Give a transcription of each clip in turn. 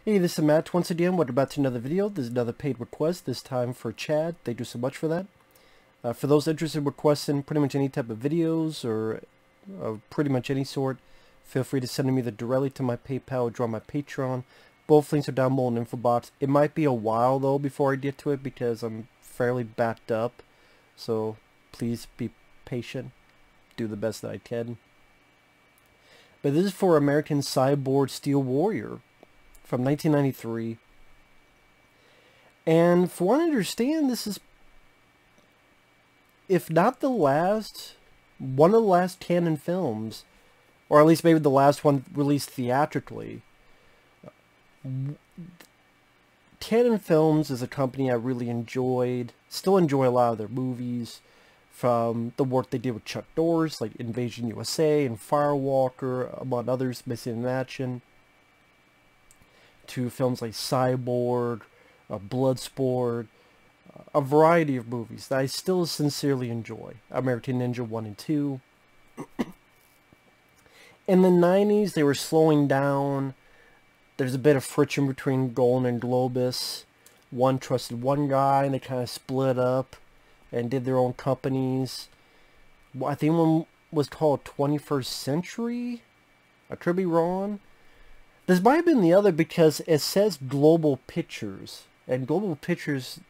Hey, this is Matt once again. Welcome back to another video. This is another paid request, this time for Chad. Thank you so much for that. For those interested in requesting pretty much any type of videos or pretty much any sort, feel free to send them either directly to my PayPal or my Patreon. Both links are down below in the info box. It might be a while though before I get to it because I'm fairly backed up. So please be patient. Do the best that I can. But this is for American Cyborg Steel Warrior from 1993. And for what I understand, this is, if not the last, one of the last canon films, or at least maybe the last one released theatrically. Canon Films is a company I really enjoyed, still enjoy a lot of their movies, from the work they did with Chuck Norris, like Invasion USA and Firewalker, among others, Missing in Action, to films like Cyborg, Bloodsport, a variety of movies that I still sincerely enjoy. American Ninja 1 and 2. In the 90s, they were slowing down. There's a bit of friction between Golden and Globus. One trusted one guy, and they kind of split up and did their own companies. I think one was called 21st Century. I could be wrong. This might have been the other because it says Global Pictures. And Global Pictures,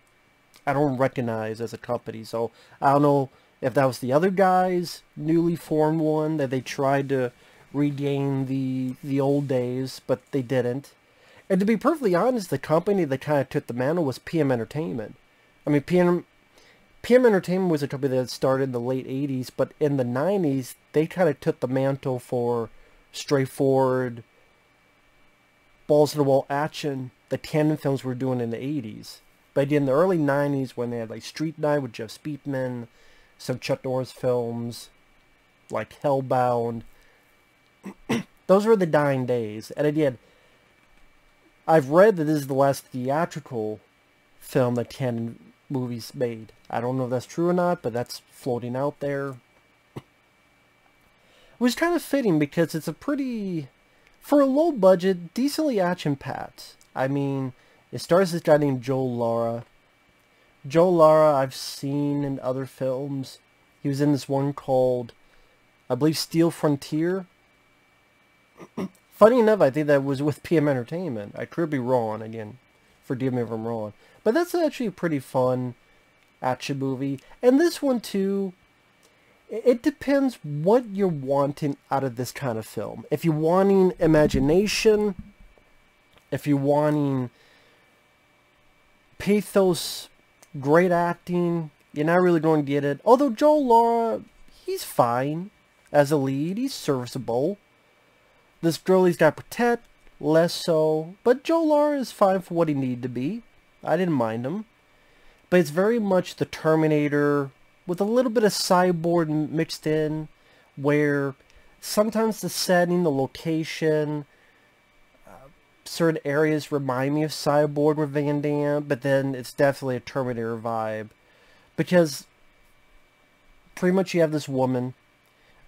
I don't recognize as a company. So I don't know if that was the other guy's newly formed one that they tried to regain the old days, but they didn't. And to be perfectly honest, the company that kind of took the mantle was PM Entertainment. I mean, PM Entertainment was a company that started in the late 80s, but in the 90s, they kind of took the mantle for straightforward, balls-to-the-wall action that canon films were doing in the 80s. But in the early 90s, when they had like Street Night with Jeff Speakman, some Chuck Norris films, like Hellbound, those were the dying days. And again, I've read that this is the last theatrical film that canon movies made. I don't know if that's true or not, but that's floating out there. It was kind of fitting because it's a pretty, for a low budget, decently action-packed. I mean, it stars this guy named Joe Lara. Joe Lara I've seen in other films. He was in this one called, I believe, Steel Frontier. Funny enough, I think that was with PM Entertainment. I could be wrong, again. Forgive me if I'm wrong. But that's actually a pretty fun action movie. And this one, too, it depends what you're wanting out of this kind of film. If you're wanting imagination, if you're wanting pathos, great acting, you're not really going to get it. Although Joe Lara, he's fine as a lead. He's serviceable. This girl he's got to protect, less so. But Joe Lara is fine for what he needed to be. I didn't mind him. But it's very much the Terminator with a little bit of Cyborg mixed in, where sometimes the setting, the location, certain areas remind me of Cyborg with Van Damme, but then it's definitely a Terminator vibe. Because pretty much you have this woman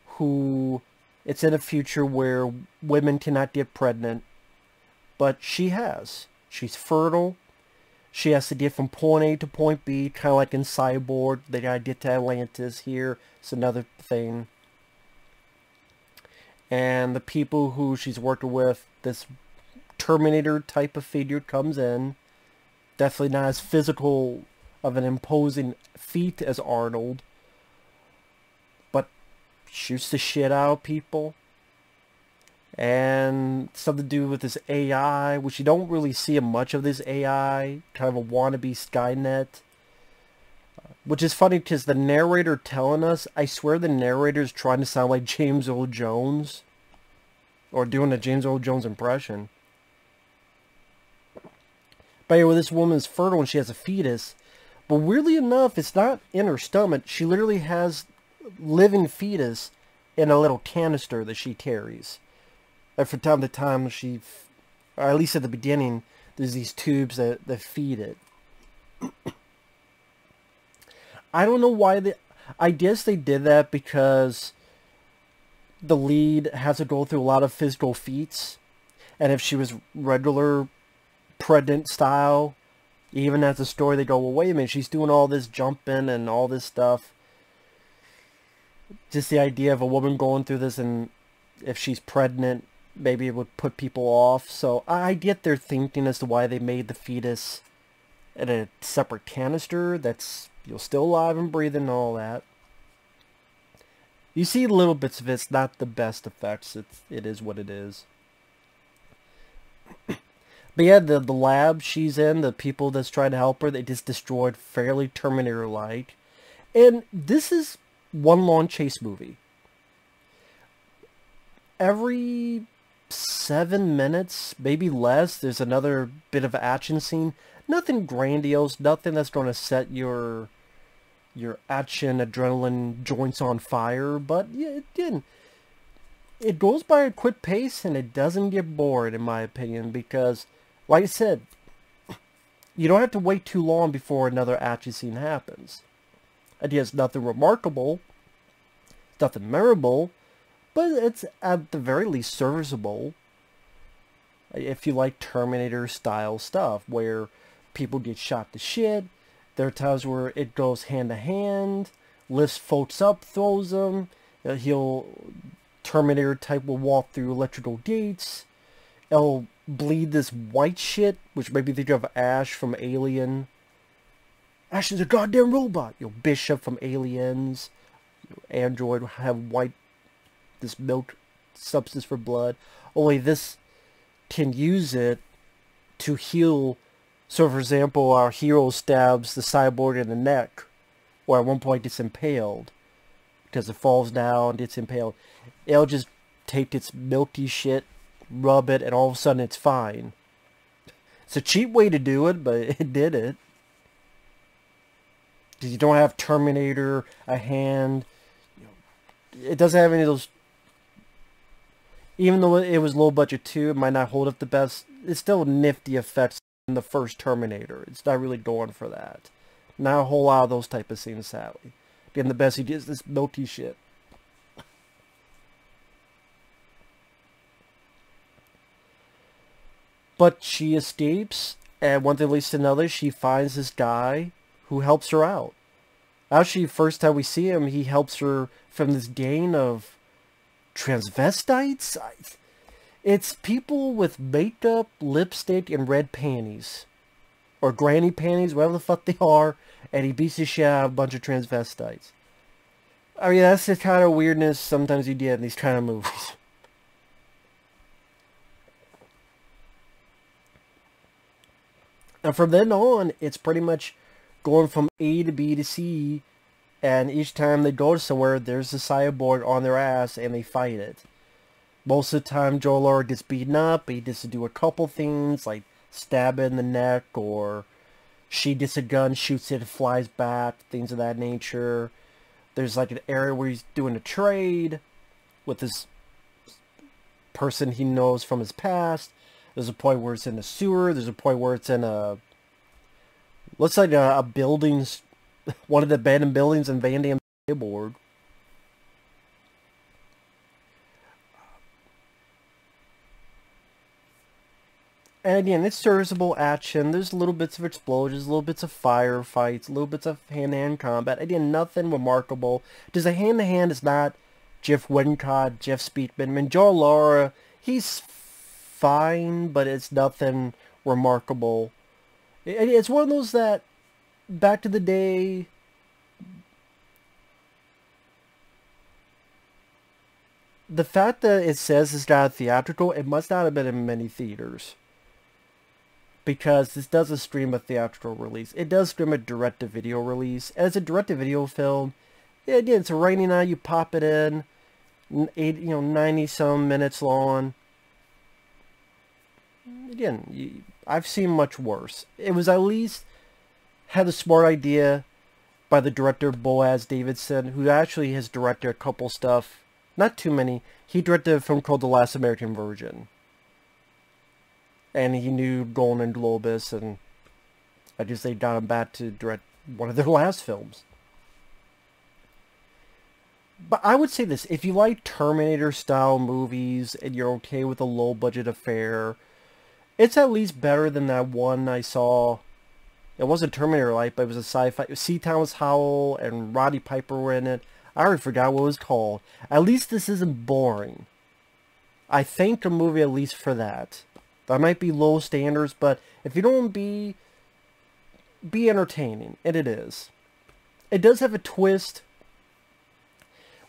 who, it's in a future where women cannot get pregnant, but she has. She's fertile. She has to get from point A to point B, kind of like in Cyborg. They gotta get to Atlantis here. It's another thing. And the people who she's working with, this Terminator type of figure comes in. Definitely not as physical of an imposing feat as Arnold, but shoots the shit out of people. And something to do with this AI, which you don't really see much of this AI, kind of a wannabe Skynet. Which is funny because the narrator telling us, I swear the narrator is trying to sound like James Earl Jones. Or doing a James Earl Jones impression. But anyway, this woman is fertile and she has a fetus. But weirdly enough, it's not in her stomach. She literally has living fetus in a little canister that she carries. And from time to time, or at least at the beginning, there's these tubes that feed it. I don't know why I guess they did that because the lead has to go through a lot of physical feats. And if she was regular pregnant style. Even as the story, they go, well, wait a minute, she's doing all this jumping and all this stuff. Just the idea of a woman going through this, and if she's pregnant, maybe it would put people off. So I get their thinking as to why they made the fetus in a separate canister that's, you know, still alive and breathing and all that. You see little bits of it. It's not the best effects. It is what it is. But yeah, the lab she's in, the people that's trying to help her, they just destroyed fairly Terminator-like. And this is one long chase movie. Every 7 minutes, maybe less, there's another bit of action scene. Nothing grandiose, nothing that's going to set your action adrenaline joints on fire, but yeah, it goes by a quick pace and it doesn't get bored, in my opinion, because like I said, you don't have to wait too long before another action scene happens. Again, it's nothing remarkable, nothing memorable, but it's at the very least serviceable. If you like Terminator style stuff where people get shot to shit, there are times where it goes hand to hand, lifts folks up, throws them, Terminator type will walk through electrical gates, it'll bleed this white shit, which maybe think of Ash from Alien. Ash is a goddamn robot. Bishop from Aliens. Android will have white, this milk substance for blood. Only this can use it to heal. So for example, our hero stabs the cyborg in the neck, or at one point gets impaled, because it falls down, gets impaled. It'll just take its milky shit, rub it, and all of a sudden it's fine. It's a cheap way to do it, but it did it. Because you don't have Terminator, a hand. It doesn't have any of those. Even though it was low budget too, it might not hold up the best. It's still nifty effects in the first Terminator. It's not really going for that. Not a whole lot of those type of scenes, sadly. Again, the best he did is this milky shit. But she escapes, and one thing leads to another. She finds this guy who helps her out. Actually, first time we see him, he helps her from this gang of transvestites. It's people with makeup, lipstick, and red panties. Or granny panties, whatever the fuck they are. And he beats the shit out of a bunch of transvestites. I mean, that's the kind of weirdness sometimes you get in these kind of movies. And from then on, it's pretty much going from A to B to C, and each time they go to somewhere, there's a cyborg on their ass, and they fight it. Most of the time, Joe Lara gets beaten up, but he gets to do a couple things, like stab it in the neck, or she gets a gun, shoots it, flies back, things of that nature. There's like an area where he's doing a trade with this person he knows from his past. There's a point where it's in a sewer. There's a point where it's in a... looks like a building's... one of the abandoned buildings in Van Damme's Cyborg. And again, it's serviceable action. There's little bits of explosions, little bits of firefights, little bits of hand-to-hand combat. Again, nothing remarkable. Just a hand-to-hand is not Jeff Wincott, Jeff Speakman. I mean, Joe Lara, he's fine, but it's nothing remarkable. It's one of those that, back to the day, the fact that it says it's got a theatrical, it must not have been in many theaters. Because this doesn't stream a theatrical release. It does stream a direct-to-video release. As a direct-to-video film, yeah, again, it's a rainy night, you pop it in, 90-some minutes long. Again, I've seen much worse. It was at least had a smart idea by the director Boaz Davidson, who actually has directed a couple stuff. Not too many. He directed a film called The Last American Virgin. And he knew Golden Globus, and I guess they got him back to direct one of their last films. But I would say this, if you like Terminator-style movies, and you're okay with a low-budget affair, It's at least better than that one I saw. It wasn't Terminator-like, but it was a sci-fi. C. Thomas Howell and Roddy Piper were in it. I already forgot what it was called. At least this isn't boring. I thank the movie at least for that. That might be low standards, but if you don't be entertaining, and it is. It does have a twist,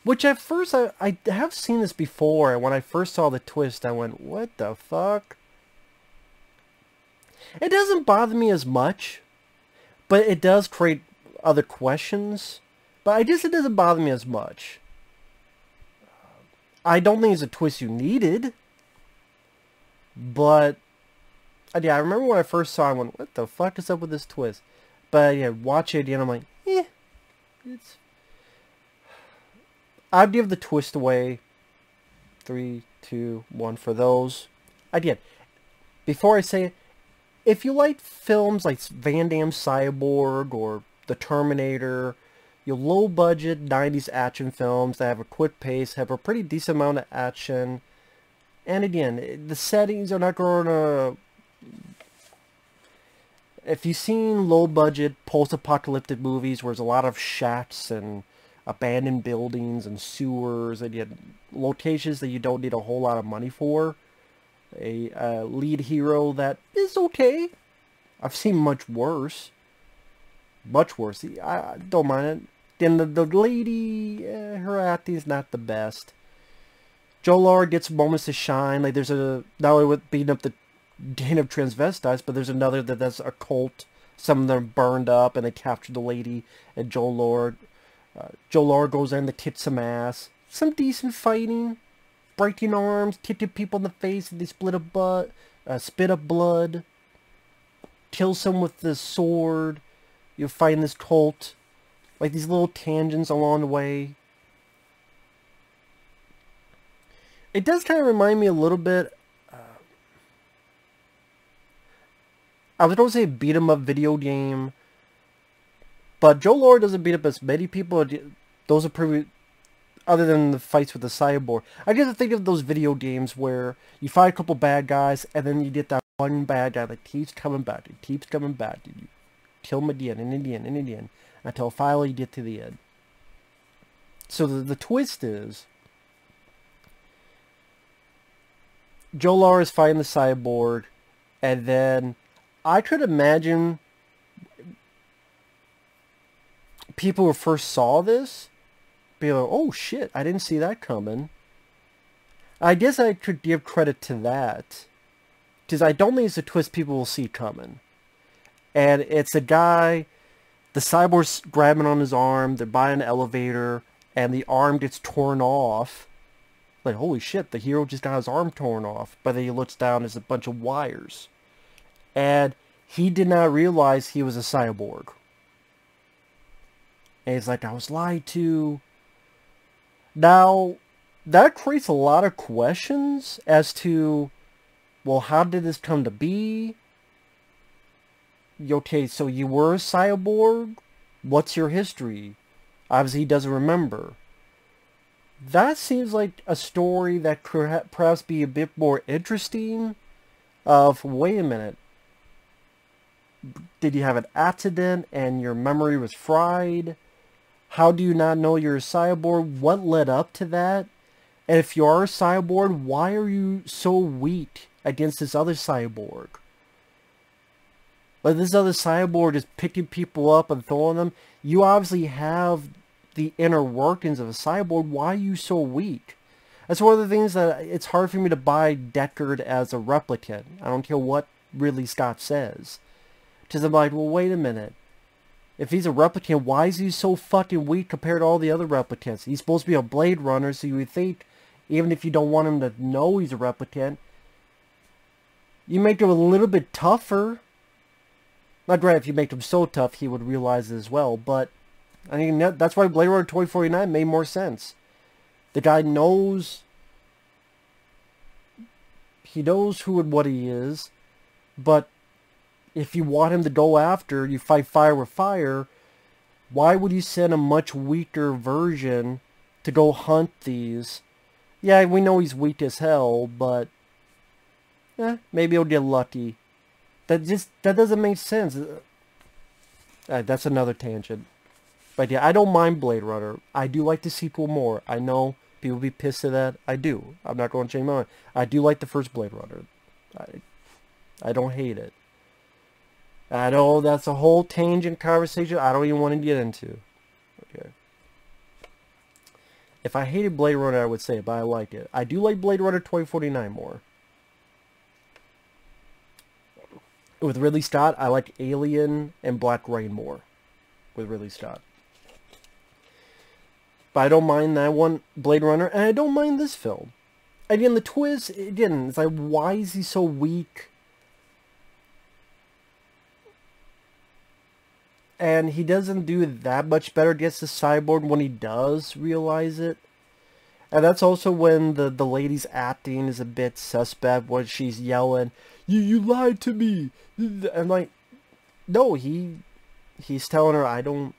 which at first I have seen this before, and when I first saw the twist, I went, what the fuck? It doesn't bother me as much, but it does create other questions. But it doesn't bother me as much. I don't think it's a twist you needed. But, yeah, I remember when I first saw it, I went, what the fuck is up with this twist? But, yeah, watch it again, I'm like, it's... I'd give the twist away. 3, 2, 1 for those. I did. Before I say it, if you like films like Van Damme's Cyborg or The Terminator, your low-budget 90s action films that have a quick pace, have a pretty decent amount of action, and again, the settings are not going to... If you've seen low-budget post-apocalyptic movies where there's a lot of shacks and abandoned buildings and sewers and yet locations that you don't need a whole lot of money for, a lead hero that is okay. I've seen much worse. Much worse. I don't mind it. Then the lady, her acting's not the best. Lara gets moments to shine. Like there's not only with beating up the gang of transvestites, but there's another that's a cult. Some of them burned up and they captured the lady. And Lara goes in to kick some ass. Some decent fighting. Breaking arms, kicking people in the face, and they spit up blood. Kill someone with the sword. You'll find this cult. Like these little tangents along the way. It does kind of remind me a little bit. I was going to say beat 'em up video game. But Lara doesn't beat up as many people. Those are pretty... Other than the fights with the cyborg. I just think of those video games where you fight a couple bad guys, and then you get that one bad guy that keeps coming back. It keeps coming back. You kill him again, and again, and again. Until finally you get to the end. So the twist is... Lara is fighting the cyborg, and then... I could imagine... people who first saw this... be like, oh shit, I didn't see that coming. I guess I could give credit to that. Because I don't think it's a twist people will see coming. And it's a guy, the cyborg's grabbing on his arm, they're by an elevator, and the arm gets torn off. Like, holy shit, the hero just got his arm torn off. But then he looks down, there's a bunch of wires. And he did not realize he was a cyborg. And he's like, I was lied to. Now, that creates a lot of questions as to, well, how did this come to be? Okay, so you were a cyborg? What's your history? Obviously, he doesn't remember. That seems like a story that could perhaps be a bit more interesting. Wait a minute. Did you have an accident and your memory was fried? How do you not know you're a cyborg? What led up to that? And if you are a cyborg, why are you so weak against this other cyborg? Like this other cyborg is picking people up and throwing them. You obviously have the inner workings of a cyborg. Why are you so weak? That's one of the things that it's hard for me to buy Deckard as a replicant. I don't care what Ridley Scott says. Because I'm like, well, wait a minute. If he's a replicant, why is he so fucking weak compared to all the other replicants? He's supposed to be a Blade Runner, so you would think, even if you don't want him to know he's a replicant, you make him a little bit tougher. Not right, if you make him so tough, he would realize it as well, but I mean, that's why Blade Runner 2049 made more sense. The guy knows, he knows who and what he is, but if you want him to go after, you fight fire with fire, why would you send a much weaker version to go hunt these? Yeah, we know he's weak as hell, but Maybe he'll get lucky. That doesn't make sense. That's another tangent. But yeah, I don't mind Blade Runner. I do like the sequel more. I know people be pissed at that. I do. I'm not going to change my mind. I do like the first Blade Runner. I don't hate it. I know that's a whole tangent conversation I don't even want to get into. Okay. If I hated Blade Runner, I would say it, but I like it. I do like Blade Runner 2049 more. With Ridley Scott, I like Alien and Black Rain more. With Ridley Scott. But I don't mind that one, Blade Runner, and I don't mind this film. Again, the twist, again, it's like, why is he so weak? And he doesn't do that much better against the Cyborg when he does realize it. And that's also when the lady's acting is a bit suspect when she's yelling, You lied to me! I'm like, no, he's telling her, I didn't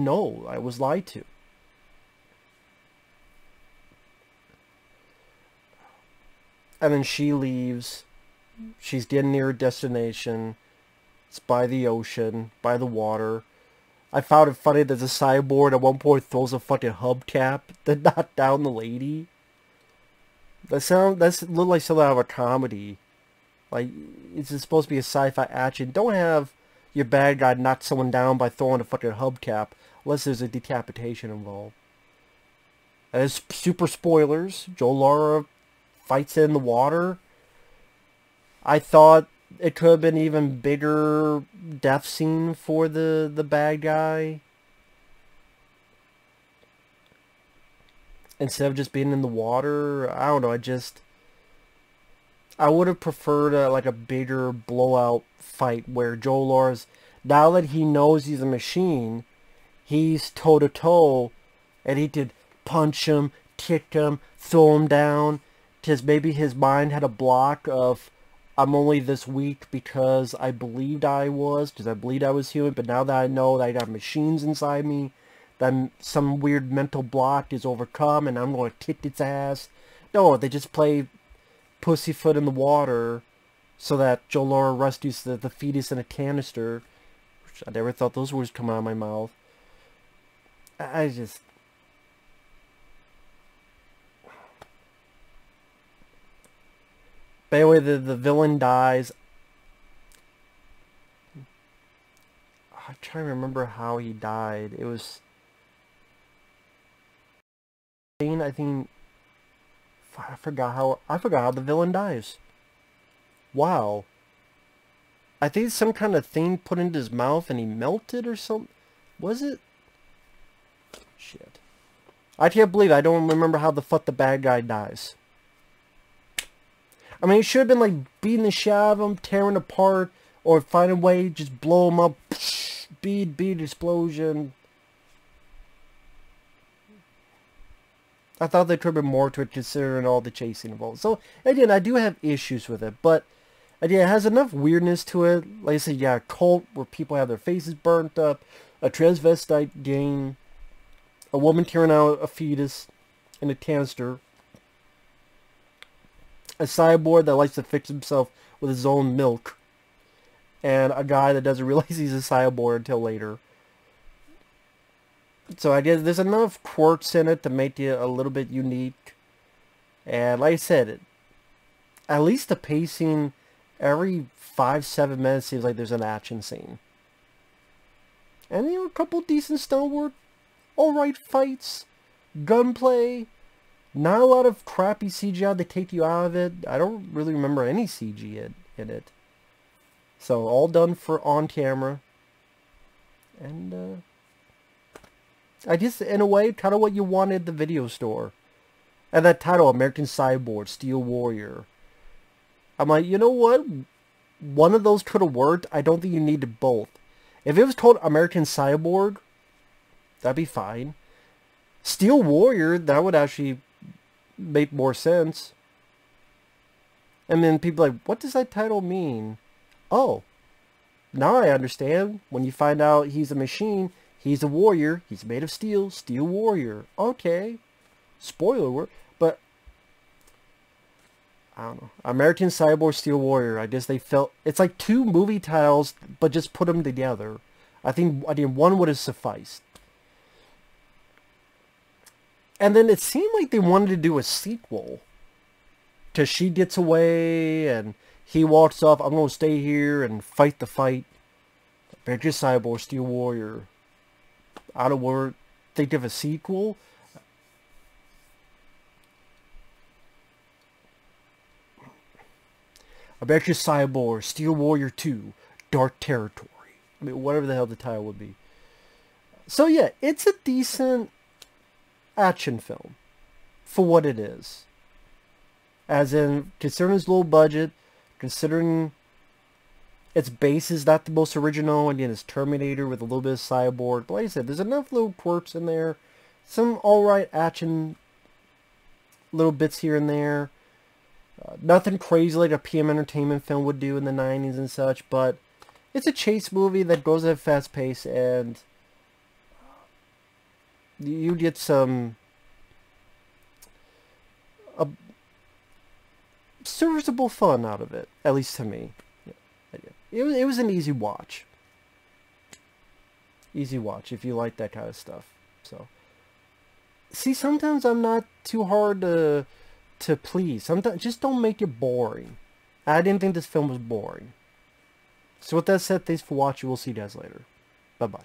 know, I was lied to. And then she leaves. She's getting near her destination. It's by the ocean, by the water. I found it funny that the Cyborg at one point throws a fucking hubcap to knock down the lady. That's look like something out of a comedy. Like, it's supposed to be a sci-fi action. Don't have your bad guy knock someone down by throwing a fucking hubcap, unless there's a decapitation involved. And it's super spoilers. Lara fights in the water. I thought it could have been even bigger death scene for the bad guy. Instead of just being in the water. I don't know, I would have preferred like a bigger blowout fight where Lara's, now that he knows he's a machine, he's toe-to-toe, and he could punch him, kick him, throw him down, because maybe his mind had a block of, I'm only this weak because I believed I was human, but now that I know that I got machines inside me, then some weird mental block is overcome, and I'm going to kick its ass. No, they just play pussyfoot in the water, so that Lara rescues the fetus in a canister, which I never thought those words come out of my mouth. I just... But anyway, the villain dies. I'm trying to remember how he died. It was... I think... I forgot how the villain dies. Wow. I think some kind of thing put into his mouth and he melted or something. Was it? Shit. I can't believe I don't remember how the fuck the bad guy dies. I mean, it should have been like beating the shit out of him, tearing apart, or find a way, just blow him up, bead, explosion. I thought there could have been more to it considering all the chasing involved. So, again, I do have issues with it, but, again, it has enough weirdness to it. Like I said, yeah, a cult where people have their faces burnt up, a transvestite gang, a woman tearing out a fetus in a canister, a cyborg that likes to fix himself with his own milk, and a guy that doesn't realize he's a cyborg until later. So I guess there's enough quirks in it to make it a little bit unique. And like I said, at least the pacing, every 5-7 minutes seems like there's an action scene. And a couple decent stunt work, alright fights, gunplay, not a lot of crappy CGI to take you out of it. I don't really remember any CG in it. So all done for on camera. And I guess, in a way, kind of what you wanted at the video store. And that title, American Cyborg, Steel Warrior. I'm like, you know what? One of those could have worked. I don't think you needed both. If it was called American Cyborg, that'd be fine. Steel Warrior, that would actually make more sense. And then people are like, what does that title mean? Oh, now I understand. When you find out he's a machine... He's a warrior. He's made of steel. Steel warrior. Okay. Spoiler word. But I don't know. American Cyborg Steel Warrior. I guess they felt it's like two movie titles, but just put them together. I think one would have sufficed. And then it seemed like they wanted to do a sequel. Because she gets away and he walks off. I'm going to stay here and fight the fight. American Cyborg Steel Warrior. I don't want to think of a sequel. American Cyborg Steel Warrior 2 Dark Territory. I mean, whatever the hell the title would be. So yeah, it's a decent action film for what it is. As in, considering its low budget, considering its base is not the most original, again, it's Terminator with a little bit of Cyborg. But like I said, there's enough little quirks in there. Some alright action little bits here and there. Nothing crazy like a PM Entertainment film would do in the 90s and such, but it's a chase movie that goes at a fast pace, and you get some serviceable fun out of it, at least to me. It was an easy watch. Easy watch if you like that kind of stuff. So, see, sometimes I'm not too hard to please. Sometimes just don't make it boring. I didn't think this film was boring. So with that said, thanks for watching. We'll see you guys later. Bye-bye.